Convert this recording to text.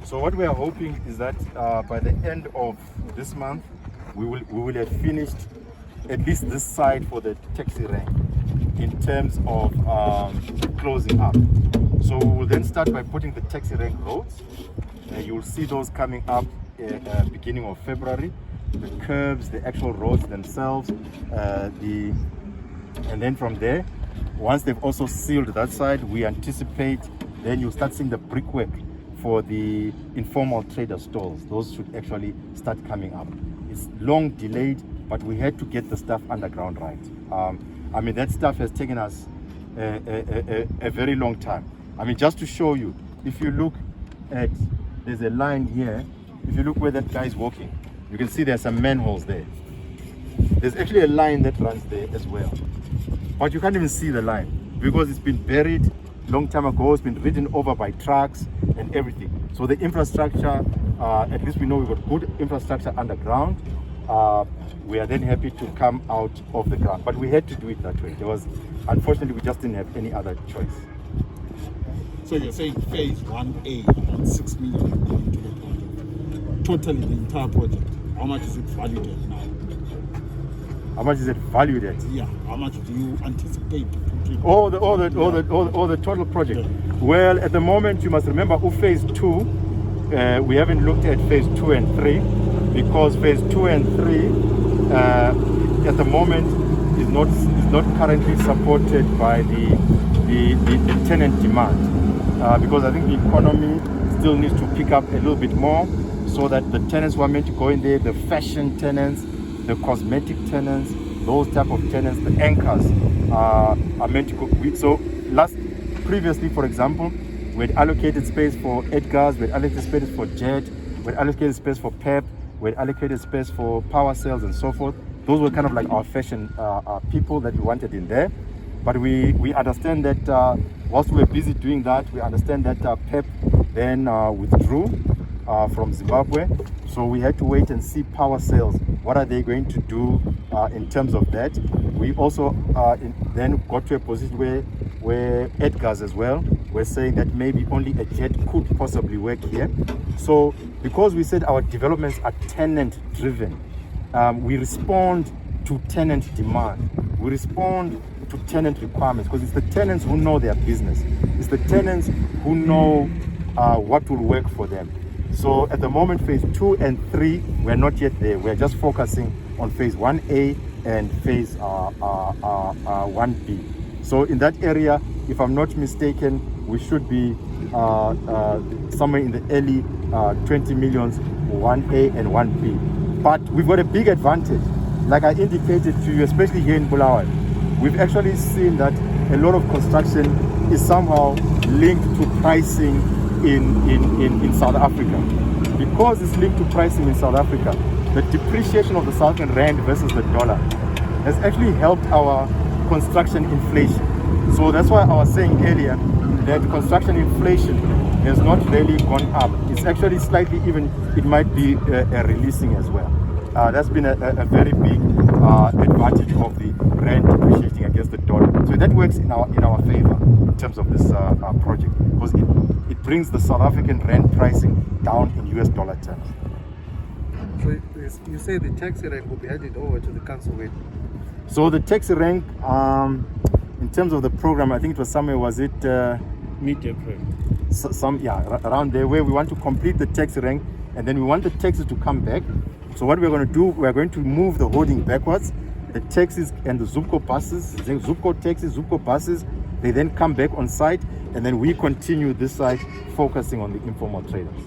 So what we are hoping is that by the end of this month, we will have finished at least this side for the taxi rank in terms of closing up. So we will then start by putting the taxi rank roads. You will see those coming up beginning of February. The curbs, the actual roads themselves, and then from there, once they've also sealed that side, we anticipate then you'll start seeing the brickwork for the informal trader stalls. Those should actually start coming up. It's long delayed, but we had to get the stuff underground right. I mean, that stuff has taken us a very long time. I mean, just to show you, if you look at, there's a line here. If you look where that guy is walking, you can see there's some manholes there. There's actually a line that runs there as well. But you can't even see the line because it's been buried long time ago. It's been ridden over by trucks and everything. So the infrastructure, at least we know we've got good infrastructure underground. We are then happy to come out of the ground. But we had to do it that way. There was, unfortunately, we just didn't have any other choice. So you're saying phase 1A, about 6 million going to the project. Totally the entire project. How much is it valued at now? How much is it valued at? Yeah. How much do you anticipate to put in? All the total project. Yeah. Well, at the moment, you must remember, phase 2, we haven't looked at phase 2 and 3 because phase 2 and 3 at the moment is not currently supported by the tenant demand because I think the economy still needs to pick up a little bit more so that the tenants who are meant to go in there, the fashion tenants, the cosmetic tenants, those type of tenants, the anchors are meant to go. So previously, for example, we had allocated space for Edgar's, we had allocated space for Jet, we had allocated space for Pep, we had allocated space for power sales and so forth. Those were kind of like our fashion people that we wanted in there. But we understand that whilst we were busy doing that, we understand that Pep then withdrew from Zimbabwe. So we had to wait and see power sales. What are they going to do in terms of that? We also then got to a position where Edgar's as well, we're saying that maybe only a Jet could possibly work here. So because we said our developments are tenant driven, we respond to tenant demand. We respond to tenant requirements because it's the tenants who know their business. It's the tenants who know what will work for them. So at the moment, phase 2 and 3, we're not yet there. We're just focusing on phase 1A and phase 1B. So in that area, if I'm not mistaken, we should be somewhere in the early 20 millions, 1A and 1B. But we've got a big advantage. Like I indicated to you, especially here in Bulawayo, we've actually seen that a lot of construction is somehow linked to pricing in South Africa. Because it's linked to pricing in South Africa, the depreciation of the South African rand versus the dollar has actually helped our construction inflation. So that's why I was saying earlier that construction inflation has not really gone up. It's actually slightly even, it might be releasing as well. That's been a very big advantage of the rand depreciating against the dollar. So that works in our favor in terms of this project because it brings the South African rand pricing down in US dollar terms. So you say the taxi rank will be handed over to the council when? So the taxi rank, in terms of the program, I think it was somewhere, was it mid-April? Around there, where we want to complete the taxi rank and then we want the taxis to come back. So what we're going to do, we're going to move the holding backwards. The taxis and the Zupco buses, the Zupco taxis, Zupco buses, they then come back on site and then we continue this side focusing on the informal traders.